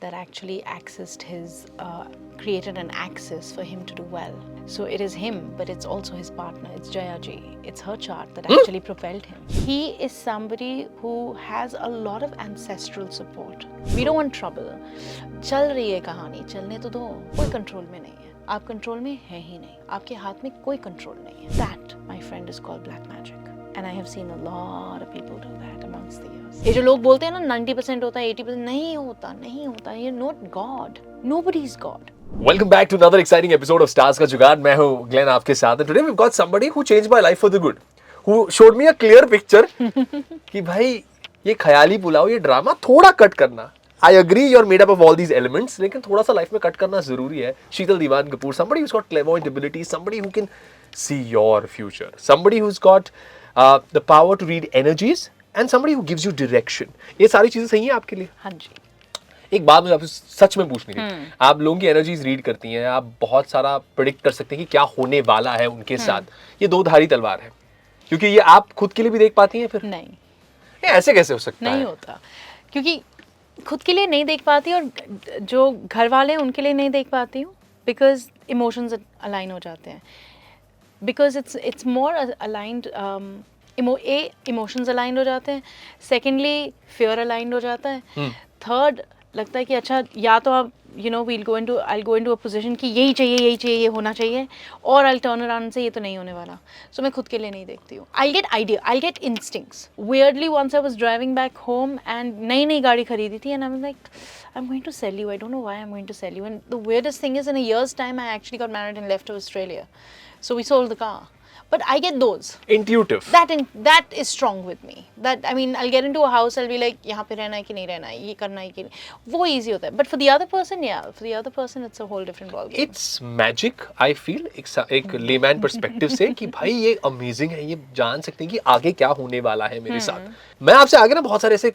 that actually created an axis for him to do well. So it is him, but it's also his partner. It's Jaya ji. It's her chart that actually propelled him. He is somebody who has a lot of ancestral support. We don't want trouble. चल रही है कहानी, चलने तो दो. कोई control में नहीं है. आप कंट्रोल में है ही नहीं. आपके हाथ में कोई कंट्रोल नहीं है. That, my friend, is called black magic. And I have seen a lot of people do that amongst the years. ये जो लोग बोलते हैं ना 90% होता है 80% नहीं होता. You're not God. Nobody is God. Welcome back to another exciting episode of Stars का जुगाड़. मैं हूँ Glenn आपके साथ. And today we've got somebody who changed my life for the good. Who showed me a clear picture कि भाई ये ख्याली पुलाव ये ड्रामा थोड़ा कट करना. I agree you're made up of all these elements, लेकिन थोड़ा सा लाइफ में कट करना जरूरी है. शीतल दीवान Kapoor, somebody who's got clairvoyant abilities, somebody who can see your future, somebody who's got the power to read energies, and somebody who gives you direction. ये सारी चीजें सही हैं आपके लिए? हाँ जी. एक बात मुझे आपसे सच में पूछनी थी. आप लोगों की एनर्जीज रीड करती हैं, आप बहुत सारा प्रेडिक्ट कर सकते हैं कि क्या होने वाला है उनके साथ. ये दो धारी तलवार है, क्योंकि ये आप खुद के लिए भी देख पाती हैं. फिर नहीं, ऐसे कैसे हो सकता है? नहीं होता, क्योंकि खुद के लिए नहीं देख पाती और जो घर वाले हैं उनके लिए नहीं देख पाती हूँ. बिकॉज इमोशंस अलाइन हो जाते हैं. Because it's more aligned. Emotions aligned हो जाते हैं. सेकेंडली फियर अलाइंड हो जाता है. थर्ड लगता है कि अच्छा या तो आप I'll go into a position कि यही चाहिए ये होना चाहिए, और I'll turn around से ये तो नहीं होने वाला. So मैं खुद के लिए नहीं देखती हूँ. I'll get instincts. Weirdly, once I was driving back home and नई गाड़ी खरीदी थी and I was like, I'm going to sell you. I don't know why I'm going to sell you. And the weirdest thing is, in a year's time, I actually got married and left to Australia. So we sold the car. But I get those. Intuitive. That is strong with me. That, I mean, I'll get into a house, I'll be like, यहाँ पे रहना है कि नहीं रहना है, ये करना है कि नहीं. वो easy होता है. But for the other person, it's a whole different ballgame. It's magic, I feel. एक layman perspective से कि भाई ये amazing है, ये जान सकते हैं कि आगे क्या होने वाला है मेरे साथ. मैं आपसे आगे ना बहुत सारे ऐसे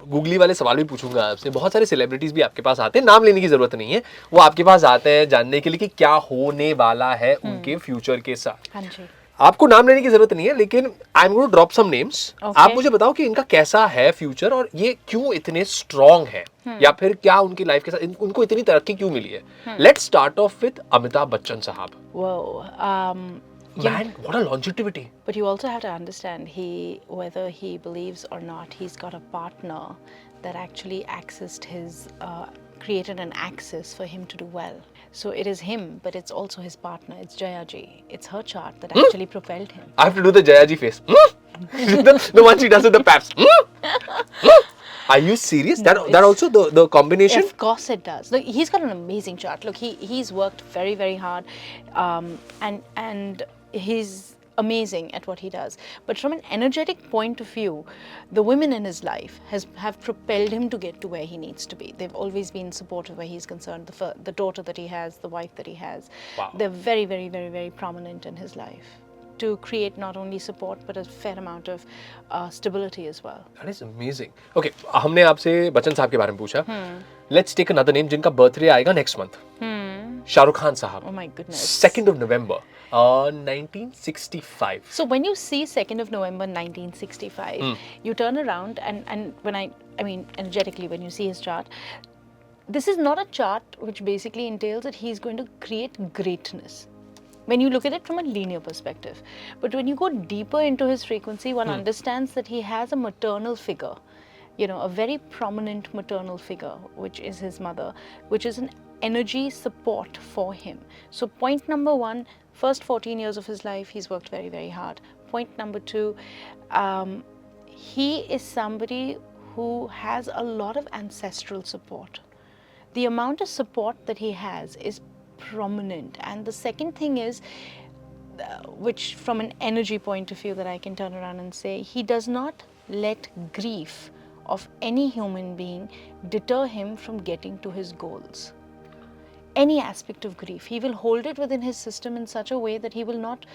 गूगली वाले सवाल भी पूछूंगा आपसे. बहुत सारे सेलिब्रिटीज भी आपके पास आते हैं, नाम लेने की जरूरत नहीं है. वो आपके पास आते हैं जानने के लिए कि क्या होने वाला है उनके फ्यूचर के साथ. हाँ जी. आपको नाम लेने की जरूरत नहीं है, लेकिन I am going to drop some names. आप मुझे बताओ कि इनका कैसा है फ्यूचर और ये क्यों इतने स्ट्रॉन्ग है, या फिर क्या उनकी लाइफ के साथ उनको इतनी तरक्की क्यों मिली है. Let's start of with Amitabh Bachchan साहब. Man, what a longevity. But you also have to understand, whether he believes or not, he's got a partner that actually created an axis for him to do well. So it is him, but it's also his partner. It's Jaya ji. It's her chart that actually propelled him. I have to do the Jaya ji face. the one she does with the paps. Are you serious? No, that also the combination? Of course it does. Look, he's got an amazing chart. Look, he's worked very, very hard, and he's amazing at what he does. But from an energetic point of view, the women in his life have propelled him to get to where he needs to be. They've always been supportive where he's concerned. The daughter that he has, the wife that he has, wow. They're very, very, very, very prominent in his life to create not only support but a fair amount of stability as well. That is amazing. Okay, हमने आपसे बच्चन साहब के बारे में पूछा. Let's take another name जिनका birthday आएगा next month. Shahrukh Khan साहब. Oh my goodness. 2nd of November. 1965. So when you see 2nd of November 1965, you turn around and when I mean energetically, when you see his chart, this is not a chart which basically entails that he's going to create greatness. When you look at it from a linear perspective. But when you go deeper into his frequency, one understands that he has a maternal figure, a very prominent maternal figure, which is his mother, which is an energy support for him. So point number one, first 14 years of his life, he's worked very, very hard. Point number two, he is somebody who has a lot of ancestral support. The amount of support that he has is prominent. And the second thing is, which from an energy point of view that I can turn around and say, he does not let grief of any human being deter him from getting to his goals. Any aspect of grief, he will hold it within his system in such a way that he will not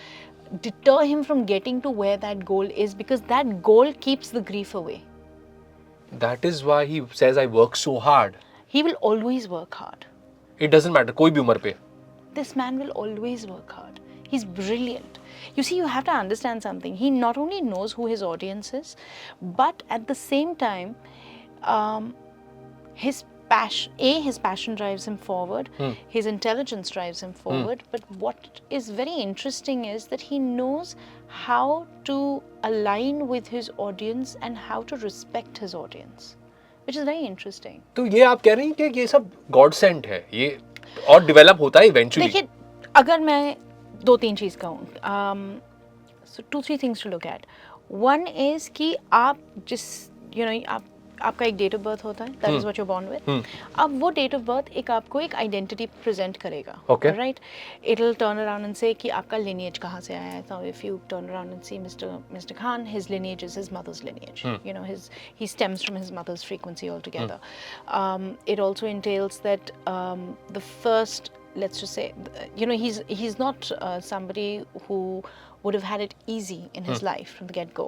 deter him from getting to where that goal is, because that goal keeps the grief away. That is why he says, I work so hard. He will always work hard. It doesn't matter, कोई भी उम्र पे. This man will always work hard. He's brilliant. You see, you have to understand something. He not only knows who his audience is, but at the same time, his his passion drives him forward, his intelligence drives him forward, but what is very interesting is that he knows how to align with his audience and how to respect his audience, which is very interesting. तो ये आप कह रही हैं कि ये सब God Saint है, ये और डेवलप होता है इवेंचुअली? देखिए, अगर मैं 2-3 चीज़ कहूँ, so 2-3 things to look at. One is कि आप जिस आपका एक डेट ऑफ बर्थ होता है, that is what you born with. अब वो डेट ऑफ बर्थ एक आपको एक आइडेंटिटी प्रेजेंट करेगा, right? It will turn around and say कि आपका लिनिएज कहाँ से आया है. So if you turn around and see mister Khan, his lineage is his mother's lineage, you know, he stems from his mother's frequency altogether. It also entails that the first, let's just say, you know, he's not somebody who would have had it easy in his life from the get-go.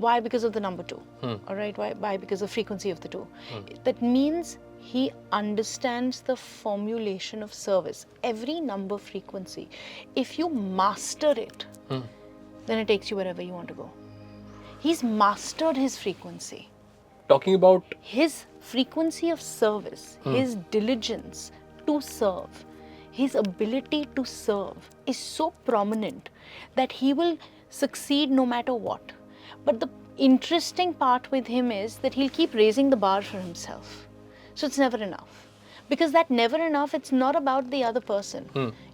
Why? Because of the number 2. All right. Why? Because of frequency of the 2. That means he understands the formulation of service. Every number frequency, if you master it, then it takes you wherever you want to go. He's mastered his frequency. Talking about His frequency of service, his diligence to serve, his ability to serve is so prominent that he will succeed no matter what. But the interesting part with him is that he'll keep raising the bar for himself. So it's never enough. Because that never enough, it's not about the other person.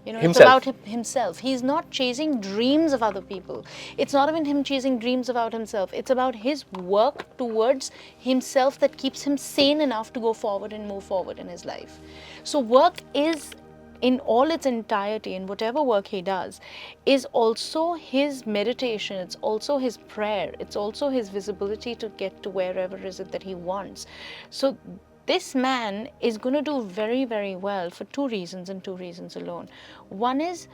You know, Himself. it's about himself. He's not chasing dreams of other people. It's not even him chasing dreams about himself. It's about his work towards himself that keeps him sane enough to go forward and move forward in his life. So work is, in all its entirety, in whatever work he does, is also his meditation, it's also his prayer, it's also his visibility to get to wherever is it that he wants. So this man is going to do very, very well for 2 reasons and 2 reasons alone. One is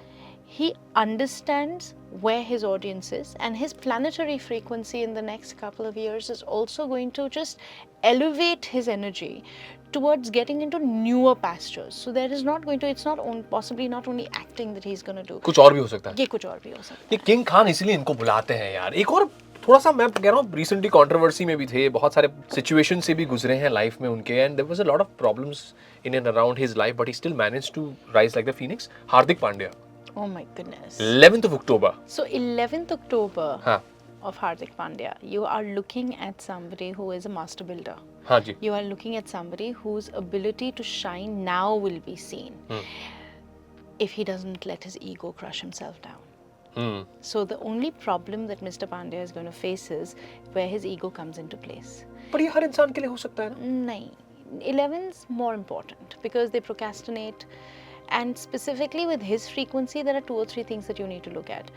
he understands where his audience is, and his planetary frequency in the next couple of years is also going to just elevate his energy towards getting into newer pastures. So there is not going to, it's not possibly not only acting that he's going to do. कुछ और भी हो सकता है. ये कुछ और भी हो सकता है. ये किंग खान इसलिए इनको बुलाते हैं यार. एक और थोड़ा सा मैं कह रहा हूँ, रिसेंटली कंट्रोवर्सी में भी थे, बहुत सारे सिचुएशन से भी गुजरे हैं लाइफ में उनके, and there was a lot of problems in and around his life, but he still managed to rise like the phoenix. Hardik Pandya. Oh my goodness. 11th of October. So 11th October हाँ. of Hardik Pandya, you are looking at somebody who is a master builder. हाँ जी. You are looking at somebody whose ability to shine now will be seen if he doesn't let his ego crush himself down. So the only problem that Mr. Pandya is going to face is where his ego comes into place. पर ये हर इंसान के लिए हो सकता है ना? नहीं. 11's more important because they procrastinate. And specifically with his frequency, there are 2 or 3 things that you need to look at.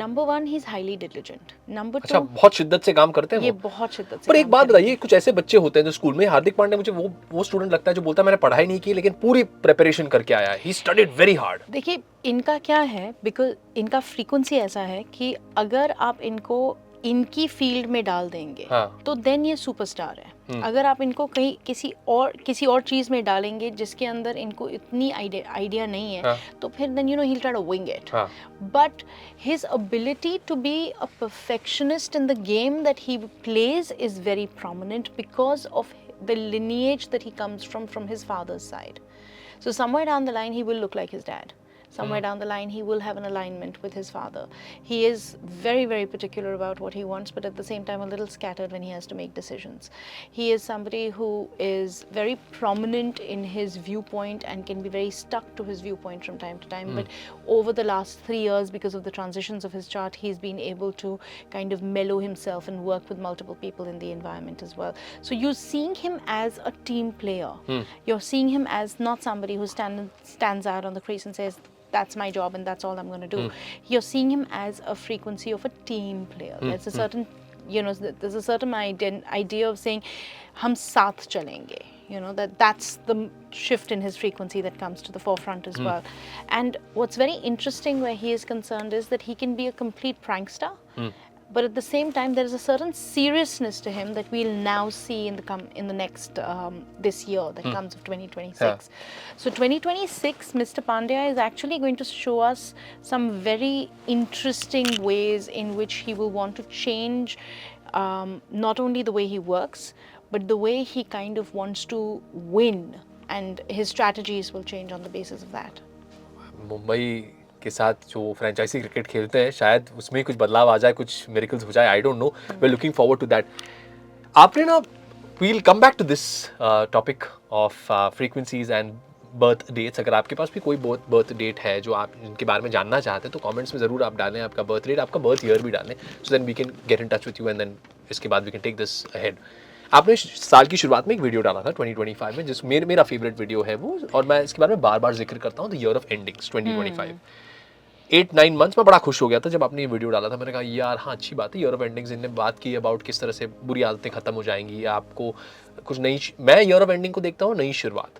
Number 1, he's highly diligent. Number 2, अच्छा, बहुत शिद्दत से काम करते हैं ये वो. बहुत शिद्दत से पर एक काम बात करते हैं. बताइए, कुछ ऐसे बच्चे होते हैं जो स्कूल में, हार्दिक पांड्या मुझे वो स्टूडेंट लगता है जो बोलता है मैंने पढ़ाई नहीं की लेकिन पूरी प्रिपरेशन करके आया है. He studied very hard. देखिए, इनका क्या है, बिकॉज इनका फ्रीक्वेंसी ऐसा है कि अगर आप इनको इनकी फील्ड में डाल देंगे तो देन ये सुपरस्टार है. अगर आप इनको कहीं किसी और चीज में डालेंगे जिसके अंदर इनको इतनी आइडिया नहीं है, तो फिर then you know he will try to wing it. But his ability to be a perfectionist in the game that he plays is very prominent because of the lineage that he comes from his father's side. So somewhere down the line he will look like his dad. Somewhere down the line he will have an alignment with his father. He is very, very particular about what he wants, but at the same time a little scattered when he has to make decisions. He is somebody who is very prominent in his viewpoint and can be very stuck to his viewpoint from time to time. But over the last 3 years, because of the transitions of his chart, he's been able to kind of mellow himself and work with multiple people in the environment as well. So you're seeing him as a team player. You're seeing him as not somebody who stands out on the crease and says, that's my job and that's all I'm going to do. You're seeing him as a frequency of a team player. There's a certain, you know, there's a certain idea of saying, hum saath chalenge. You know, that's the shift in his frequency that comes to the forefront as well. And what's very interesting where he is concerned is that he can be a complete prankster. But at the same time, there is a certain seriousness to him that we'll now see in the next this year that comes of 2026. So 2026, Mr. Pandya is actually going to show us some very interesting ways in which he will want to change not only the way he works, but the way he kind of wants to win and his strategies will change on the basis of that. Mumbai के साथ जो franchise cricket खेलते हैं शायद उसमें कुछ बदलाव आ जाए, कुछ मिरेकल्स हो जाए, I don't know, we are looking forward to that. आपने ना, we'll come back to this topic of frequencies and birth dates. अगर आपके पास भी कोई birth date है जो आप इनके बारे में जानना चाहते हैं तो कमेंट्स में ज़रूर आप डालें, आपका birth date, आपका birth year भी डालें, so then we can get in touch with you and then इसके बाद we can take this ahead. आपने साल की शुरुआत में एक वीडियो डाला था 2025 में, जिस मेरा फेवरेट वीडियो है वो, और मैं इसके बारे में बार बार जिक्र करता हूँ, the year of endings 2025. 8-9 months में बड़ा खुश हो गया था जब आपने ये वीडियो डाला था. मैंने कहा यार हाँ अच्छी बात है, ईयर ऑफ एंडिंग्स इनने बात की अबाउट किस तरह से बुरी आदतें खत्म हो जाएंगी, आपको कुछ नई, मैं ईयर ऑफ एंडिंग को देखता हूँ नई शुरुआत.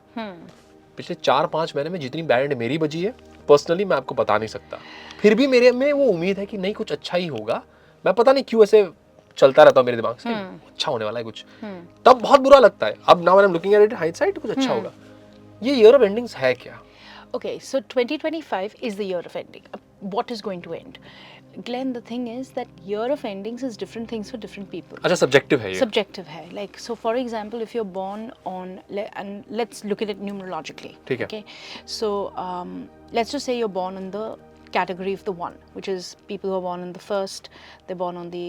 पिछले 4-5 महीने में जितनी बैंड मेरी बजी है पर्सनली मैं आपको बता नहीं सकता, फिर भी मेरे में वो उम्मीद है कि नहीं कुछ अच्छा ही होगा. मैं पता नहीं क्यों ऐसे चलता रहता हूँ मेरे दिमाग से, अच्छा होने वाला है कुछ, तब बहुत बुरा लगता है. अब now I am looking at it hindsight, कुछ अच्छा होगा. ये ईयर ऑफ एंडिंग्स है क्या? Okay, so 2025 is the year of ending. What is going to end? Glenn, the thing is that year of endings is different things for different people. अच्छा, subjective है ये. Subjective है. Like, so for example, if you're born on, and let's look at it numerologically. ठीक है. Okay, so let's just say you're born in the category of the 1, which is people who are born on the 1st, they're born on the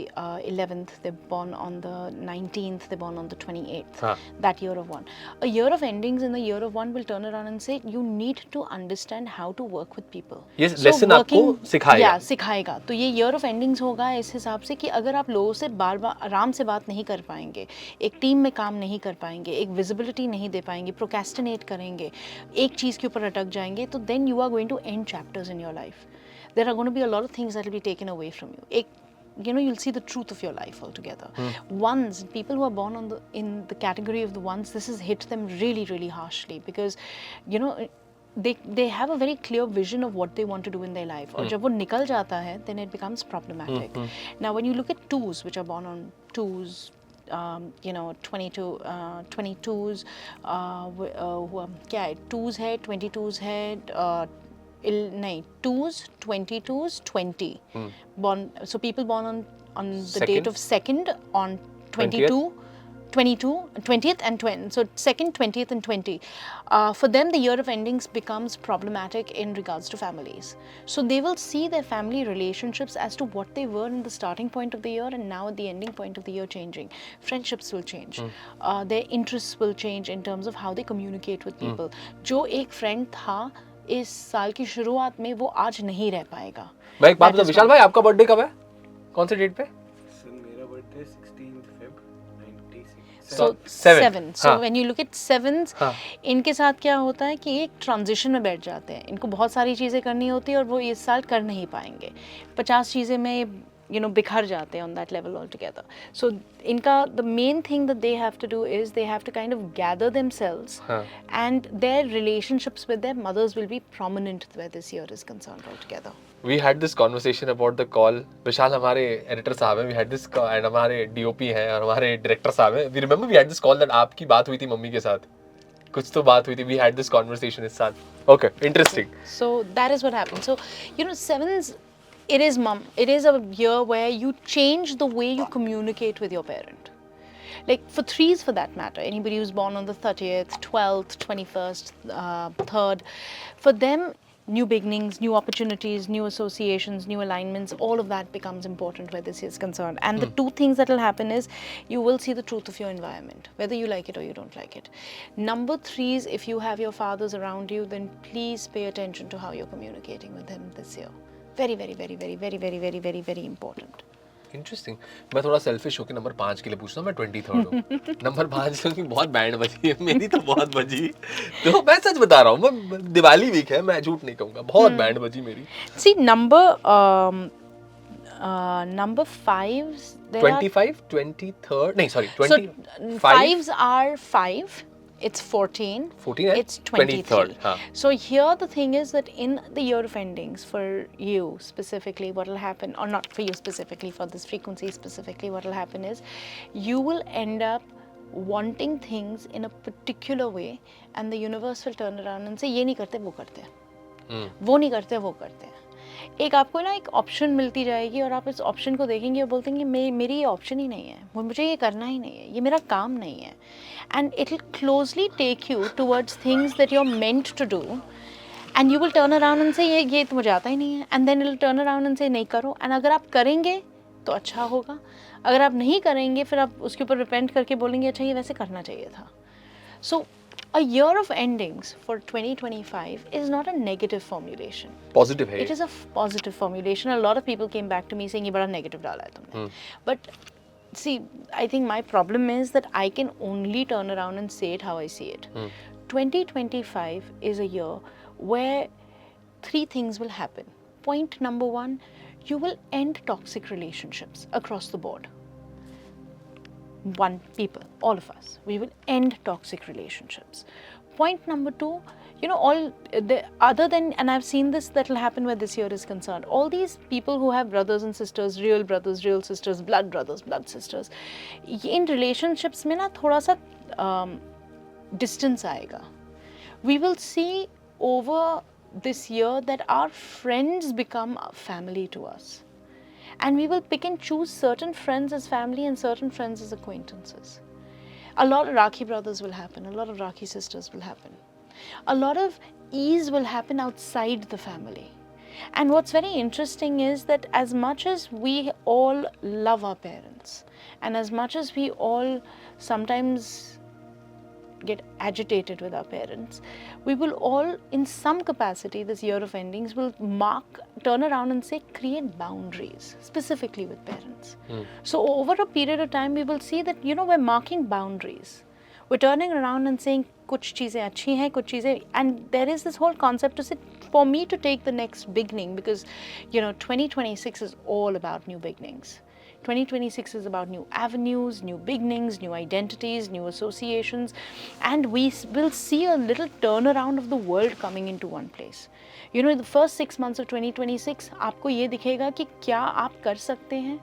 11th, they're born on the 19th, they're born on the 28th. That year of 1. A year of endings in the year of 1 will turn around and say you need to understand how to work with people. Yes, so lesson आपको सिखाएगा. Yeah, सिखाएगा. तो ये year of endings होगा इस हिसाब से कि अगर आप लोगों से बार बार आराम से बात नहीं कर पाएंगे, एक टीम में काम नहीं कर पाएंगे, एक विजिबिलिटी नहीं दे पाएंगे, प्रोक्रेस्टिनेट करेंगे, एक चीज़ के ऊपर अटक जाएंगे, तो then you are going to end chapters in your life. There are going to be a lot of things that will be taken away from you. You'll see the truth of your life altogether. Ones, people who are born in the category of the ones, this has hit them really, really harshly because, they have a very clear vision of what they want to do in their life. और जब वो निकल जाता है, then it becomes problematic. Now, when you look at 2s, which are born on 2s, 22s, क्या है, 2s है, 22s है, नहीं, 2s, 22s, 20. Born, so people born on the date of 2nd on 22, 20th and 20. So 2nd, 20th and 20. For them, the year of endings becomes problematic in regards to families. So they will see their family relationships as to what they were in the starting point of the year and now at the ending point of the year changing. Friendships will change. Their interests will change in terms of how they communicate with people. जो एक friend था इस साल की शुरुआत में, वो आज नहीं रह पाएगा. मैं एक बात बता, विशाल भाई आपका बर्थडे कब है, कौन से डेट पे? मेरा birthday 16th Feb 96. So 7. So when you look at 7s, इनके साथ क्या होता है कि एक ट्रांजिशन में बैठ जाते हैं. इनको बहुत सारी चीज़ें करनी होती है और वो इस साल कर नहीं पाएंगे. 50 चीज़ें में बिखर जाते हैं on that level altogether. So इनका the main thing that they have to do is they have to kind of gather themselves and their relationships with their mothers will be prominent where this year is concerned altogether. We had this conversation about the call. विशाल हमारे editor साहब हैं, we had this call, and हमारे DOP हैं और हमारे director साहब हैं. We remember we had this call that आपकी बात हुई थी मम्मी के साथ, कुछ तो बात हुई थी. We had this conversation इस साल. Okay, interesting. So that is what happened. So 7s, it is a year where you change the way you communicate with your parent. Like for 3s for that matter, anybody who's born on the 30th, 12th, 21st, 3rd, for them, new beginnings, new opportunities, new associations, new alignments, all of that becomes important where this is concerned. And the two things that will happen is you will see the truth of your environment, whether you like it or you don't like it. Number 3s, if you have your fathers around you, then please pay attention to how you're communicating with them this year. Very, very, very, very, very, very, very, very, very important. Interesting. मैं थोड़ा selfish होकर number 5 के लिए पूछता हूँ. मैं 23rd हूँ. Number 5 क्योंकि बहुत बैंड बजी है, मेरी तो बहुत बजी. तो मैं सच बता रहा हूँ, मैं दिवाली वीक है, मैं झूठ नहीं कहूँगा, बहुत बैंड बजी मेरी. See, number 5s, 25, 23rd, नहीं sorry, 25. So 5s are 5. It's 14 and it's 23. हाँ. So here the thing is that in the year of endings, for you specifically, what will happen, or not for you specifically, for this frequency specifically, what will happen is you will end up wanting things in a particular way and the universe will turn around and say ये नहीं करते वो करते हैं, वो नहीं करते वो करते हैं. एक आपको ना एक ऑप्शन मिलती जाएगी और आप इस ऑप्शन को देखेंगे और बोलते हैं मेरी ये ऑप्शन ही नहीं है, मुझे ये करना ही नहीं है, ये मेरा काम नहीं है. And it will closely take you towards things that you are meant to do, and you will turn around and say ये तो मुझे आता ही नहीं है, and then it turn around and say नहीं करो. एंड अगर आप करेंगे तो अच्छा होगा, अगर आप नहीं करेंगे फिर आप उसके ऊपर रिपेंट करके बोलेंगे अच्छा ये वैसे करना चाहिए था. सो a year of endings for 2025 is not a negative formulation. Positive है. It is a positive formulation. A lot of people came back to me saying ये बड़ा negative डाला है तुमने. But see, I think my problem is that I can only turn around and say it how I see it. 2025 is a year where 3 things will happen. Point number 1, you will end toxic relationships across the board. One, people, all of us, we will end toxic relationships. Point number 2, you know, other than, and I've seen this that will happen where this year is concerned, all these people who have brothers and sisters, real brothers, real sisters, blood brothers, blood sisters, in relationships में ना थोड़ा सा distance आएगा. We will see over this year that our friends become family to us. And we will pick and choose certain friends as family and certain friends as acquaintances. A lot of Rakhi brothers will happen, a lot of Rakhi sisters will happen. A lot of ease will happen outside the family. And what's very interesting is that as much as we all love our parents, and as much as we all sometimes get agitated with our parents, we will all in some capacity this year of endings will turn around and say create boundaries specifically with parents. So over a period of time we will see that, you know, we're marking boundaries, we're turning around and saying kuch cheezein achhi hain, kuch cheezein, and there is this whole concept to say for me to take the next beginning, because you know 2026 is all about new beginnings. 2026 is about new avenues, new beginnings, new identities, new associations, and we will see a little turnaround of the world coming into one place. You know, in the first 6 months of 2026, आपको ये दिखेगा कि क्या आप कर सकते हैं.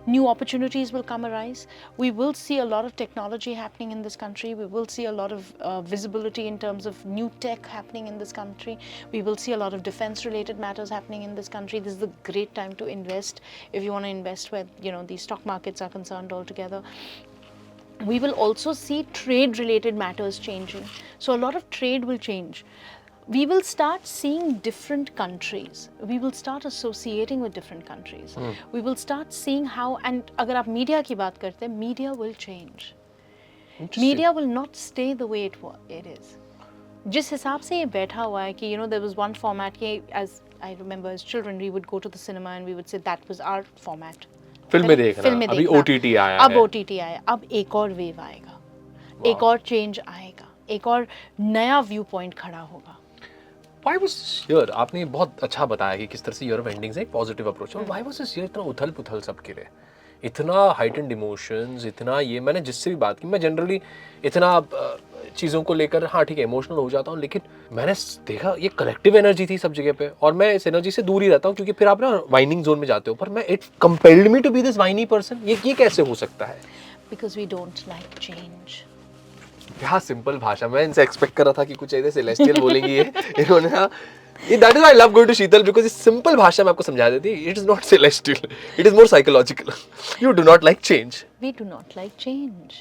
New opportunities will come arise. We will see a lot of technology happening in this country. We will see a lot of visibility in terms of new tech happening in this country. We will see a lot of defense-related matters happening in this country. This is the great time to invest if you want to invest where, you know, the stock markets are concerned altogether. We will also see trade-related matters changing. So a lot of trade will change. We will start seeing different countries. We will start associating with different countries. We will start seeing how, and अगर आप media की बात करते हैं, media will change. Media will not stay the way it is. जिस हिसाब से ये बैठा हुआ है कि, you know, there was one format कि, as I remember as children, we would go to the cinema and we would say that was our format. फिल्में देखना, अभी OTT आया अब है. OTT आया, अब एक और वेव आएगा, एक और चेंज आएगा, एक और नया व्यू पॉइंट खड़ा होगा. Why was this year? आपने बहुत अच्छा बताया कि किस तरह से year of endings है एक पॉजिटिव अप्रोच है. Why was this year इतना उथल पुथल सबके लिए, इतना heightened emotions, इतना ये, मैंने जिससे भी बात की, मैं जनरली इतना चीज़ों को लेकर हाँ ठीक है इमोशनल हो जाता हूँ, लेकिन मैंने देखा ये कलेक्टिव एनर्जी थी सब जगह पे, और मैं इस एनर्जी से दूर ही रहता हूँ क्योंकि फिर आप ना वाइनिंग जोन में जाते हो. पर मैं it compelled me to be this whiny person. ये कैसे हो सकता है? Because we don't like change. क्या सिंपल भाषा, मैं इनसे एक्सपेक्ट कर रहा था कि कुछ ऐसे सेलेस्टियल बोलेंगी ये, इन्होंने that is I love going to Sheetal because इस सिंपल भाषा में आपको समझा देती है. It is not celestial, it is more psychological. You do not like change. We do not like change.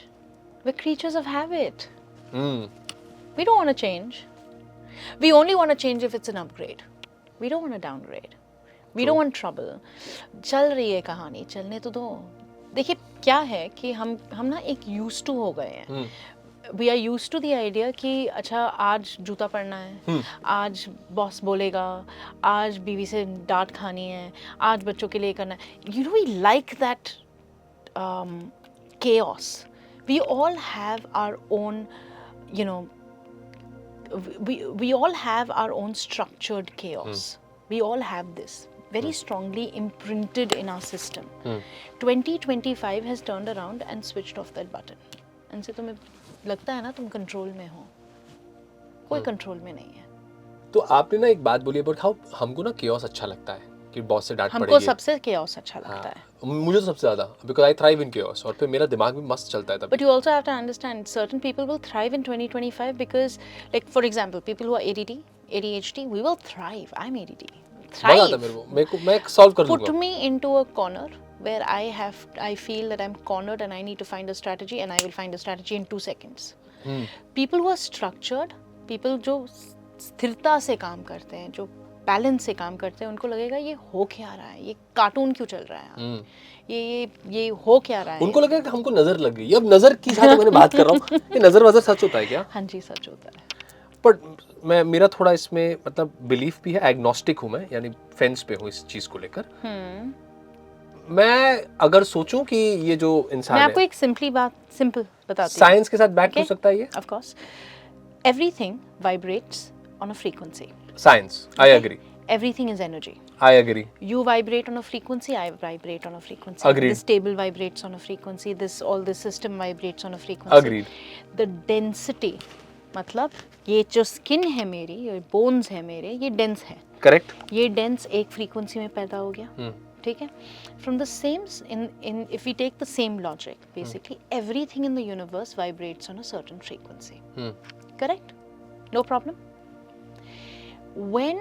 We're creatures of habit. We don't want to change. We only want to change if it's an upgrade. We don't want to downgrade. We don't want trouble. चल रही है कहानी, चलने तो दो. देखिए क्या है कि हम ना एक used to हो गए हैं. We are used to the idea कि अच्छा आज जूता पड़ना है, आज बॉस बोलेगा, आज बीवी से डांट खानी है, आज बच्चों के लिए करना है. You know, we like that chaos. We all have our own, you know, we all have our own structured chaos. We all have this very strongly imprinted in our system. 2025 has turned around and switched off that button. And so तुम्हें लगता है ना तुम control में हो, कोई control में नहीं है. तो आपने ना एक बात बोली बट हाउ हमको ना केओस अच्छा लगता है कि बॉस से डांट पड़ेगी. हमको सबसे केओस अच्छा लगता है. मुझे तो सबसे ज्यादा, because I thrive in chaos, और फिर मेरा दिमाग भी मस्त चलता है तब. But you also have to understand certain people will thrive in 2025 because, like for example, people who are ADD, ADHD, we will thrive. I'm ADD. मजा आता है मेरे को मैं सॉल्व कर Put लूंगा. me into a corner where I feel that I'm cornered and I need to find a strategy, and I will find a strategy in 2 seconds. People who are structured, people जो स्थिरता से काम करते हैं, जो balance से काम करते हैं, उनको लगेगा ये हो क्या रहा है, ये कार्टून क्यों चल रहा है, ये हो क्या रहा है. उनको लगा कि हमको नजर लग गई. अब नजर की जहाँ तक मैंने बात कर रहा हूँ, ये नजर वजर सच होता है क्या? हाँ जी, सच होता है. बट मेरा थोड़ा इसमें मतलब बिलीफ भी है, एग्नोस्टिक हूँ मैं, यानी फेंस पे हूँ इस चीज को लेकर. मैं अगर सोचूं कि ये जो इंसान मैं है, आपको एक सिंपल बताती हूँ. साइंस के साथ बैक हो सकता है ये. Of course, everything vibrates on a frequency. Science, I agree. Everything is energy. I agree. You vibrate on a frequency, I vibrate on a frequency. Agreed. This table vibrates on a frequency. All this system vibrates on a frequency. Agreed. The density, मतलब ये जो skin है मेरी, ये bones है मेरे, ये dense है. करेक्ट. ये डेंस एक फ्रीक्वेंसी में पैदा हो गया. ठीक है. From the same if we take the same logic, basically everything in the universe vibrates on a certain frequency. Correct? No problem. When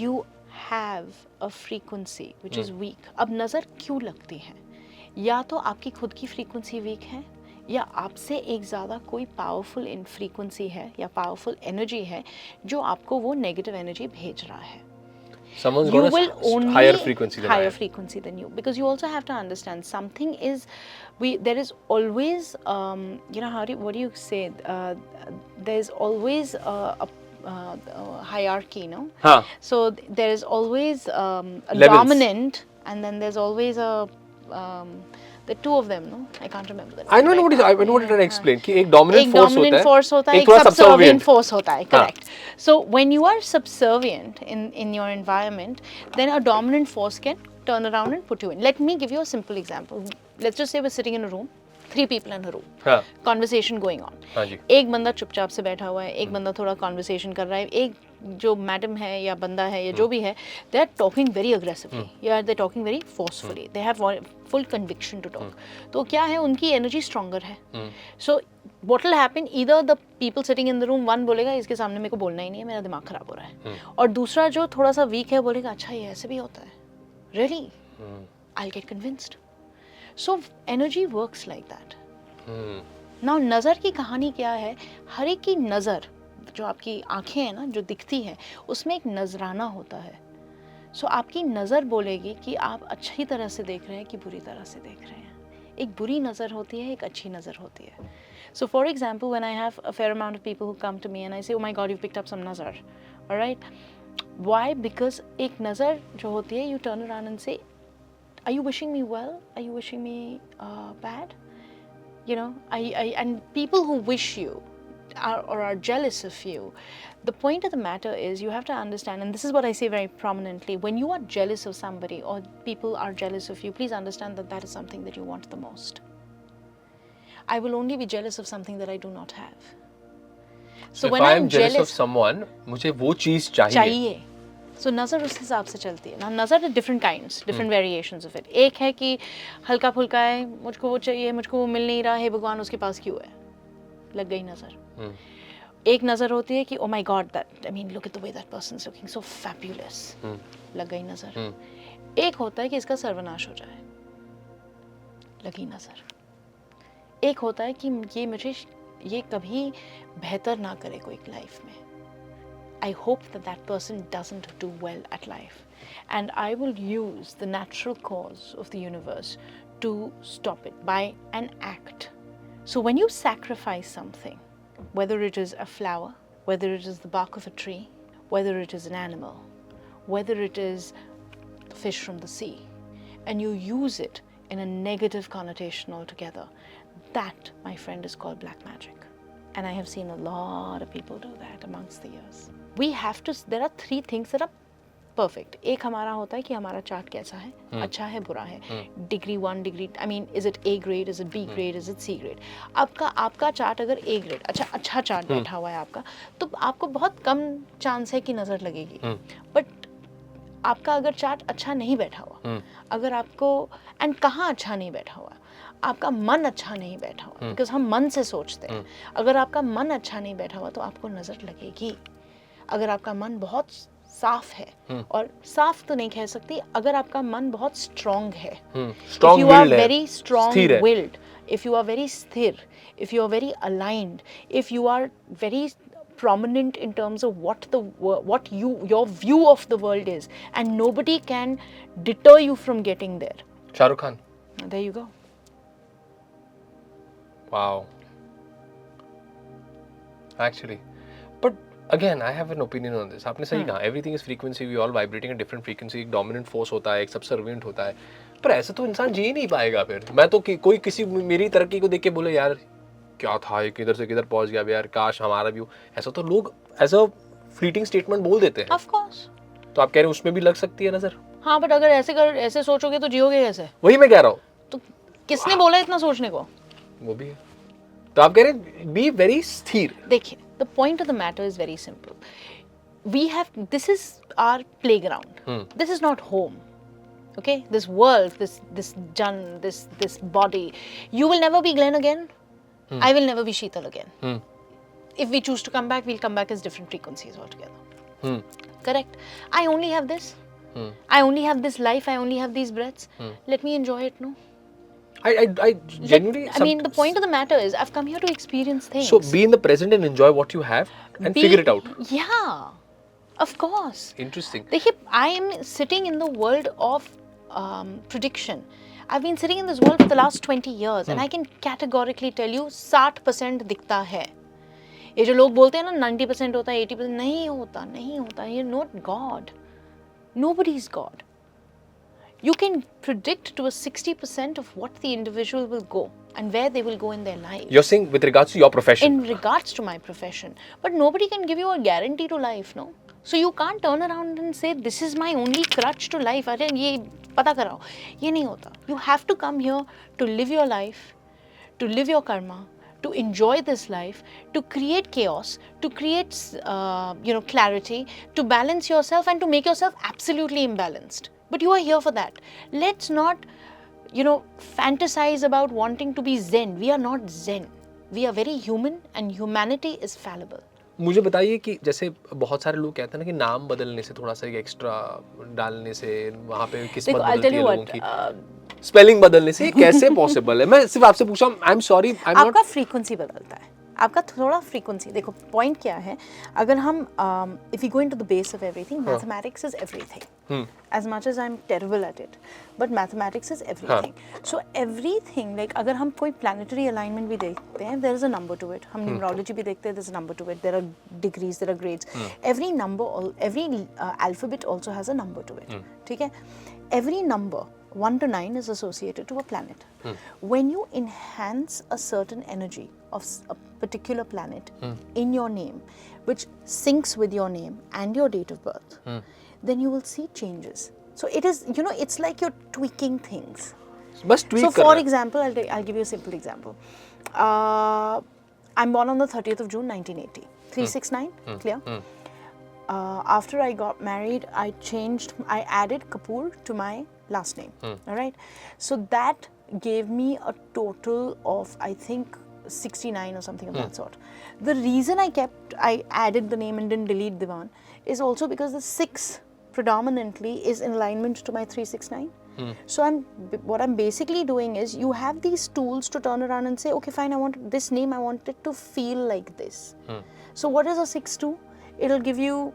you have a frequency which is weak, अब नज़र क्यों लगती है? या तो आपकी खुद की frequency weak है, या आपसे एक ज़्यादा कोई पावरफुल फ्रीक्वेंसी है या पावरफुल एनर्जी है जो आपको वो नेगेटिव एनर्जी भेज रहा है. Someone's You got will a only higher frequency than I higher am. frequency than you, because you also have to understand something is there is always what do you say, there is always a hierarchy, no? हाँ. So there is always a Levels. dominant, and then there's always a the two of them, no? I can't remember that. I know what I know what you're trying to explain कि एक dominant force होता है, एक थोड़ा subservient force होता है. हाँ. Correct. So when you are subservient in your environment, then a dominant force can turn around and put you in. Let me give you a simple example. Let's just say we're sitting in a room, 3 people in a room. हाँ. Conversation going on. हाँ जी. एक बंदा चुपचाप से बैठा हुआ है, एक बंदा थोड़ा conversation कर रहा है, एक जो मैडम है या बंदा है या जो भी है, they are talking very aggressively, या they are talking very forcefully, they have full conviction to talk. तो क्या है, उनकी energy stronger है. So what will happen, either the people sitting in the room, one बोलेगा इसके सामने मेरे को बोलना ही नहीं है, मेरा दिमाग खराब हो रहा है, और दूसरा जो थोड़ा सा weak है बोलेगा अच्छा ये ऐसे भी होता है, really, I'll get convinced. So energy works like that. Now नज़र की कहानी क्या है, हर एक की नज़र, जो आपकी आंखें हैं ना, जो दिखती है, उसमें एक नजराना होता है. सो आपकी नज़र बोलेगी कि आप अच्छी तरह से देख रहे हैं कि बुरी तरह से देख रहे हैं. एक बुरी नज़र होती है, एक अच्छी नज़र होती है. So for example when I have a fair amount of people who come to me and I say, oh my God, you picked up some नज़र, ऑलराइट. व्हाई? बिकॉज एक नज़र जो होती है, you turn around and say, are you wishing me well, are you wishing me bad, you know, and people who wish you or are jealous of you, the point of the matter is you have to understand, and this is what I say very prominently, when you are jealous of somebody or people are jealous of you, please understand that that is something that you want the most. I will only be jealous of something that I do not have. So when I am jealous of someone, मुझे वो चीज चाहिए. So नज़र उस हिसाब से चलती है ना. नज़र different kinds, different variations of it. एक है कि हल्का फुल्का है, मुझको वो चाहिए, मुझको वो मिल नहीं रहा है, भगवान उसके पास क्यों है, लग गई नज़र. एक नज़र होती है कि ओ my God, that, I mean, look at the way that person is looking so fabulous, लग गई नज़र. एक होता है कि इसका सर्वनाश हो जाए, लगी नज़र. एक होता है कि ये मुझे ये कभी बेहतर ना करे कोई लाइफ में. I hope that person doesn't do well at life, and I will use the natural cause of the universe to stop it by an act. So when you sacrifice something, whether it is a flower, whether it is the bark of a tree, whether it is an animal, whether it is the fish from the sea, and you use it in a negative connotation altogether, that, my friend, is called black magic. And I have seen a lot of people do that amongst the years. We have to, there are 3 things that are perfect. एक हमारा होता है कि हमारा chart कैसा है, अच्छा है, बुरा है, degree 1 degree, I mean, is it A grade, is it B grade, is it C grade. आपका चार्ट अगर A ग्रेड, अच्छा चार्ट बैठा हुआ है आपका, तो आपको बहुत कम चांस है कि नज़र लगेगी. बट आपका अगर चार्ट अच्छा नहीं बैठा हुआ, अगर आपको, एंड कहाँ अच्छा नहीं बैठा हुआ, आपका मन अच्छा नहीं बैठा हुआ, बिकॉज हम मन से सोचते हैं. अगर आपका मन अच्छा नहीं बैठा हुआ तो आपको नज़र लगेगी. अगर आपका मन बहुत साफ है, और साफ तो नहीं कह सकती, अगर आपका मन बहुत स्ट्रांग है, strong if you are willed है, very strong स्थिर है। willed, if you are very sthir, if you are very aligned, if you are very prominent in terms of what your view of the world is, and nobody can deter you from getting there. Shahrukh Khan. There you go. Wow. Actually, but again, I have an opinion on this. आपने सही कहा, everything is frequency. We all vibrating at different frequency. एक dominant force होता है, एक subservient होता है. पर ऐसा तो इंसान जी नहीं पाएगा फिर. मैं तो कोई किसी मेरी तरक्की को देख के बोले यार क्या था, ये किधर से किधर पहुंच गया यार, काश हमारा भी हो. ऐसा तो लोग ऐसा फ्लीटिंग स्टेटमेंट बोल देते हैं. Of course. तो आप कह रहे हैं उसमें भी लग सकती है नजर? हाँ, बट अगर ऐसे सोचोगे तो जियोगे कैसे? वही मैं कह रहा हूँ. तो किसने बोला इतना सोचने को? वो भी है. तो आप कह रहे हैं बी वेरी स्थिर. देखिए, the point of the matter is very simple. This is our playground. This is not home. Okay? This world, this Jan, this body. You will never be Glenn again. I will never be Sheetal again. If we choose to come back, we'll come back as different frequencies altogether. Correct? I only have this. I only have this life. I only have these breaths. Let me enjoy it, no? I genuinely. I mean, the point of the matter is, I've come here to experience things. So be in the present and enjoy what you have and figure it out. Yeah, of course. Interesting. देखिए, I am sitting in the world of prediction. I've been sitting in this world for the last 20 years, and I can categorically tell you 60% दिखता है. ये जो लोग बोलते हैं ना 90% होता है, 80% नहीं होता. You're not God. Nobody's God. You can predict to a 60% of what the individual will go and where they will go in their life. You're saying with regards to your profession? In regards to my profession. But nobody can give you a guarantee to life, no? So you can't turn around and say, this is my only crutch to life. अरे ये पता कराओ. ये नहीं होता. You have to come here to live your life, to live your karma, to enjoy this life, to create chaos, to create clarity, to balance yourself and to make yourself absolutely imbalanced. But you are here for that. Let's not, fantasize about wanting to be Zen. We are not Zen. We are very human, and humanity is fallible. मुझे बताइए कि जैसे बहुत सारे लोग कहते हैं ना कि नाम बदलने से, थोड़ा सा एक एक्स्ट्रा डालने से वहाँ पे किस्मत बदलती है लोगों की, स्पेलिंग बदलने से, कैसे पॉसिबल है? मैं सिर्फ आपसे पूछा, I am sorry, I am not. आपका फ्रीक्वेंसी बदलता है, आपका थोड़ा फ्रीक्वेंसी. देखो पॉइंट क्या है, अगर हम if you go into the base of everything, mathematics is everything. As much as I'm terrible at it, but mathematics is everything. So everything, like अगर हम कोई planetary alignment भी देखते हैं, there is a number to it. हम numerology भी देखते हैं, there's a number to it. There are degrees, there are grades. Every number, every alphabet also has a number to it. ठीक है? Every number 1 to 9 is associated to a planet. When you enhance a certain energy of a particular planet in your name, which syncs with your name and your date of birth, then you will see changes. So it is, it's like you're tweaking things. बस tweak So कर for रहा है. example, I'll give you a simple example. I'm born on the 30th of June 1980. 369, clear? After I got married, I added Kapoor to my last name. All right? So that gave me a total of, I think, 69 or something of that sort. The reason I added the name and didn't delete the one is also because the 6 predominantly is in alignment to my 369. So what I'm basically doing is, you have these tools to turn around and say, okay, fine, I want this name, I want it to feel like this. So what is a 6-2? It'll give you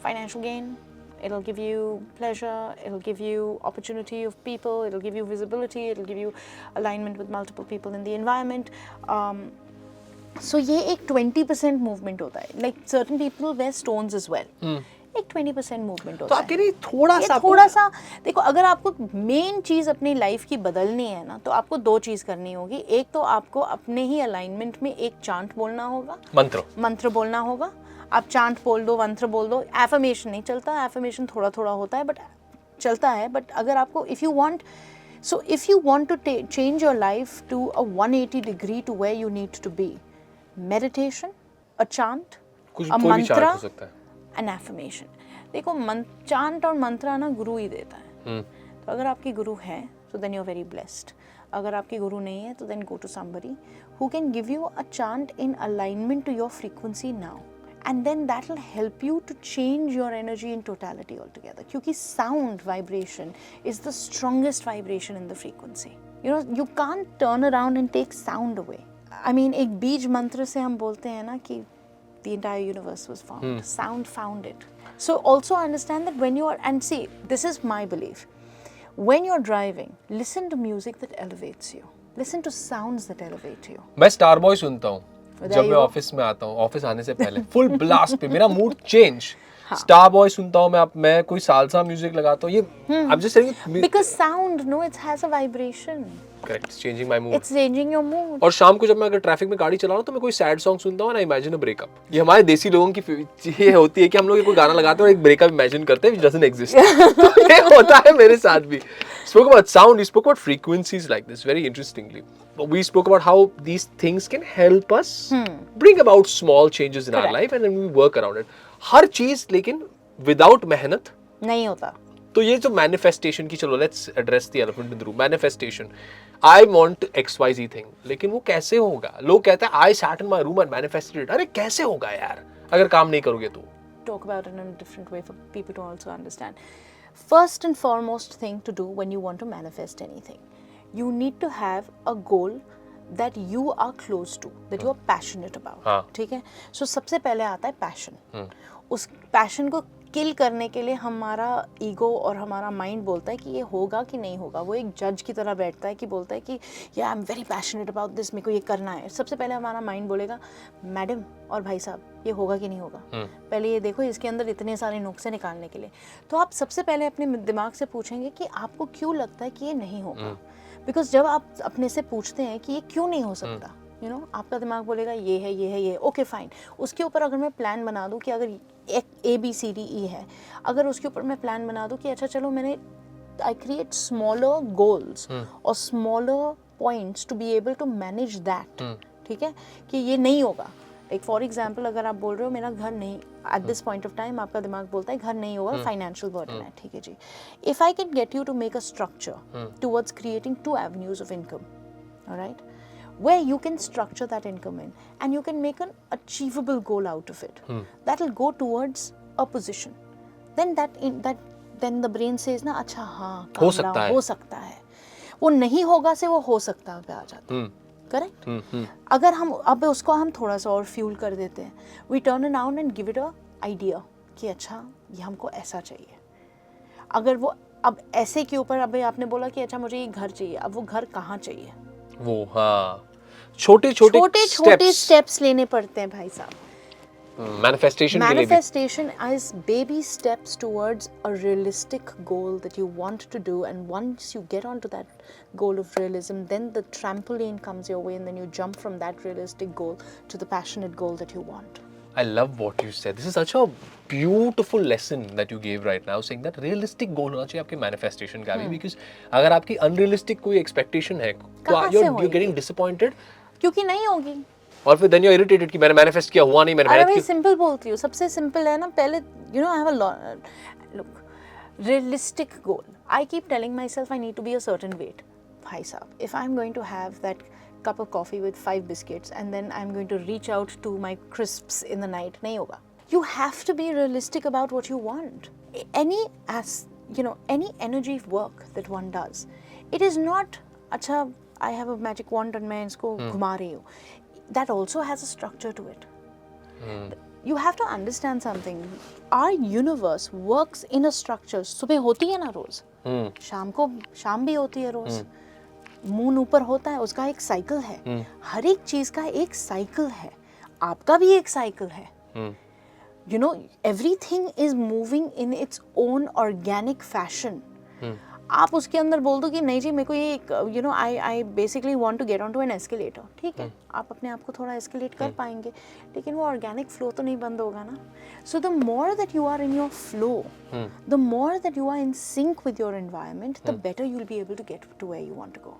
financial gain, it'll give you pleasure, it'll give you opportunity of people, it'll give you visibility, it'll give you alignment with multiple people in the environment. So ये एक 20% movement होता है. Like certain people wear stones as well. एक 20% movement तो होता है. आपके लिए थोड़ा सा देखो, अगर आपको मेन चीज अपनी लाइफ की बदलनी है ना, तो आपको 2 चीज करनी होगी. एक तो आपको अपने ही अलाइनमेंट में एक चांट बोलना होगा, मंत्र बोलना होगा. आप चांट बोल दो, मंत्र बोल दो. एफर्मेशन नहीं चलता, एफर्मेशन थोड़ा थोड़ा होता है, बट चलता है. बट अगर आपको if you want to change your life to a 180 degree to where you need to be, meditation, a chant, a mantra, an affirmation. देखो, chant और mantra ना गुरु ही देता है. तो अगर आपकी गुरु है, so then you're very blessed. अगर आपकी गुरु नहीं है, तो then go to somebody who can give you a chant in alignment to your frequency now. and then that will help you to change your energy in totality altogether. क्योंकि sound vibration is the strongest vibration in the frequency. You know, you can't turn around and take sound away. I mean, एक बीज मंत्र से हम बोलते हैं ना कि the entire universe was formed. Sound found it. So also understand that when you are, and see, this is my belief. When you're driving, listen to music that elevates you. Listen to sounds that elevate you. मैं star boy सुनता हूँ There जब you मैं go. Office में आता हूँ, office आने से पहले फुल ब्लास्ट पे मेरा मूड चेंज. स्टार बॉय सुनता हूँ मैं कोई सालसा म्यूजिक लगाता हूँ. ये I am just telling Because sound, no, it has a vibration. Correct, it's changing my mood. It's changing your mood. और शाम को जब मैं अगर ट्रैफिक में गाड़ी चला रहा हूँ तो मैं कोई सैड सॉन्ग सुनता हूँ, आई इमेजिन अ ब्रेकअप. ये हमारे देसी लोगों की ये होती है कि हम लोग कोई गाना लगाते हैं और एक ब्रेकअप इमेजिन करते हैं व्हिच डजंट एग्जिस्ट. तो ये होता है मेरे साथ भी. Spoke about sound, we spoke about frequencies like this very interestingly. We spoke about how these things can help us bring about small changes in our Correct. life and then we work around it. हर चीज लेकिन without मेहनत नहीं होता. तो ये जो manifestation की, चलो let's address the elephant in the room. Manifestation, I want XYZ thing, लेकिन वो कैसे होगा? लोग कहते हैं I sat in my room and manifested. अरे कैसे होगा यार अगर काम नहीं करोगे तो? Talk about it in a different way for people to also understand. First and foremost thing to do when you want to manifest anything, you need to have a goal that you are close to, that you are passionate about. हाँ. ठीक है? So सबसे पहले आता है passion. उस passion को किल करने के लिए हमारा ईगो और हमारा माइंड बोलता है कि ये होगा कि नहीं होगा. वो एक जज की तरह बैठता है कि बोलता है कि या I am very passionate about this, मेरे को ये करना है. सबसे पहले हमारा माइंड बोलेगा मैडम और भाई साहब ये होगा कि नहीं होगा, पहले ये देखो इसके अंदर इतने सारे नुक्से निकालने के लिए. तो आप सबसे पहले अपने दिमाग से पूछेंगे कि आपको क्यों लगता है कि ये नहीं होगा. बिकॉज जब आप अपने से पूछते हैं कि ये क्यों नहीं हो सकता, यू नो, आपका दिमाग बोलेगा ये है ये है ये, ओके फाइन. उसके ऊपर अगर मैं प्लान बना दूं कि अगर ABCDE है, अगर उसके ऊपर मैं प्लान बना दूं कि अच्छा चलो मैंने आई क्रिएट स्मॉलर गोल्स और smaller points to be able to manage that. ठीक है, कि ये नहीं होगा. लाइक फॉर एग्जाम्पल अगर आप बोल रहे हो मेरा घर नहीं, at this point of time आपका दिमाग बोलता है घर नहीं होगा, फाइनेंशियल बर्डन है. ठीक है जी, if I can get you to make a structure towards creating 2 avenues of income, alright, where you can structure that income in and you can make an achievable goal out of it, that will go towards a position, then then the brain says ना अच्छा हाँ हो सकता है, हो सकता है. वो नहीं होगा से वो हो सकता है पे आ जाता है. करेक्ट. अगर हम अब उसको हम थोड़ा सा और फ्यूल कर देते हैं, we turn around and give it a idea कि अच्छा ये हमको ऐसा चाहिए. अगर वो अब ऐसे के ऊपर, अभी आपने बोला कि अच्छा मुझे ये घर चाहिए, अब वो घर कहाँ चाहिए? वो हाँ, छोटे छोटे स्टेप्स लेने पड़ते हैं भाई साहब. मैनिफेस्टेशन के लिए भी. Manifestation is baby steps towards a realistic goal that you want to do, and once you get onto that goal of realism, then the trampoline comes your way and then you jump from that realistic goal to the passionate goal that you want. I love what you said. This is such a beautiful lesson that you gave right now, saying that realistic goal होना चाहिए आपके manifestation का भी, because अगर आपकी unrealistic कोई expectation है तो you're getting disappointed. क्योंकि नहीं होगी. और फिर then you're irritated कि मैंने manifest किया, हुआ नहीं, मैंने अरे मेहनत भाई की. सिंपल बोलती हूँ, सबसे सिंपल है ना. पहले you know I have a look, realistic goal. I keep telling myself I need to be a certain weight. भाई साहब, if I'm going to have that cup of coffee with 5 biscuits and then I'm going to reach out to my crisps in the night, नहीं होगा. You have to be realistic about what you want. Any energy work that one does, it is not अच्छा I have a magic wand and मैं इसको घुमा रही हूँ. That also has a structure to it. You have to understand something. Our universe works in a structure. सुबह होती है ना रोज, शाम भी होती है रोज. मून ऊपर होता है, उसका एक साइकिल है. हर एक चीज का एक साइकिल है. आपका भी एक साइकिल है. You know, everything is moving in its own organic fashion. आप उसके अंदर बोल दो कि नहीं जी मेरे को ये I basically want to get on to an escalator. ठीक है, आप अपने आप को थोड़ा एस्केलेट कर पाएंगे, लेकिन वो ऑर्गेनिक फ्लो तो नहीं बंद होगा ना. So the more that you are in your flow, the more that you are in sync with your environment, the better you will be able to get to where you want to go.